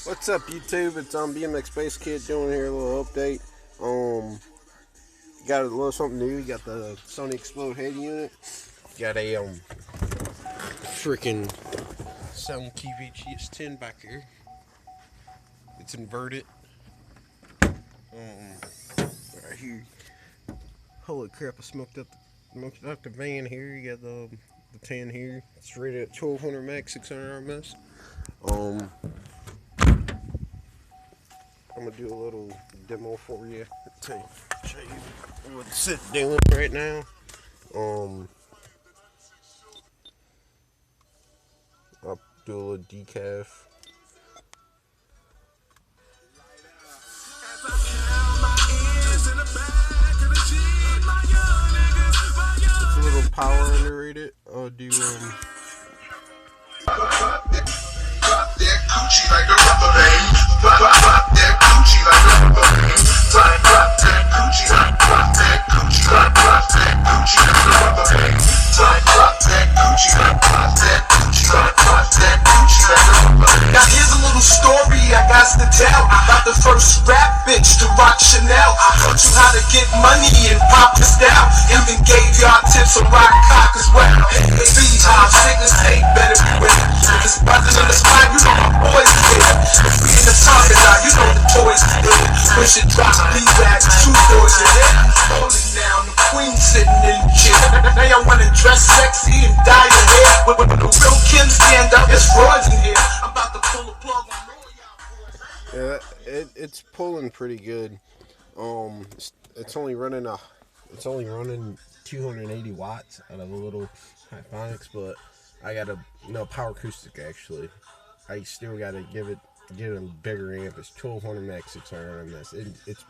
What's up, YouTube? It's BMX Space Kid doing here a little update. Got a little something new. You got the Sony Explode head unit. Got a freaking Sound hds10 back here. It's inverted. Right here. Holy crap! I smoked up the van here. You got the 10 here. It's rated at 1200 max, 600 RMS. I'm gonna do a little demo for you. Show you what it's doing right now. I'll do a little decaf. It's a little power underrated. I'll do Drop that coochie like a rubber band. Drop that coochie like a rubber band. Drop that coochie, drop that coochie, drop that coochie like a rubber band. Drop that coochie, drop that coochie, drop that coochie like a rubber band. Now here's a little story I got to tell about the first rap bitch to rock Chanel. I taught you how to get money and pop the style. Even gave y'all tips on rock cock as well. Baby, how sickness ain't better beware. If it's buzzing in the spot, you know my boys there. If we in the pocket now, you know the toys there. Push it, drop, be-back, 2 boys in there. Holy now, the queen sitting in the chair. Now y'all wanna dress sexy and dye your hair. When the real Kim stand up, it's frauds in here. I'm about to pull a plug on all y'all boys. yeah, it's pulling pretty good. It's only running 280 watts out of a little Hyphonics, but I got a power acoustic actually. I still gotta give it a bigger amp. It's 1200 max 600 RMS. It's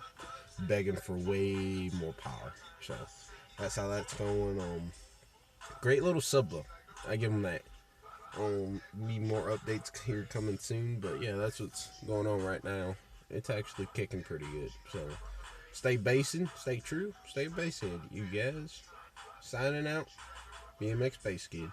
begging for way more power. So that's how that's going. Great little sub though. I give them that. Need more updates here coming soon, but yeah, that's what's going on right now. It's actually kicking pretty good. So stay basing, stay true, stay basshead. You guys signing out. BMX Bass Kid.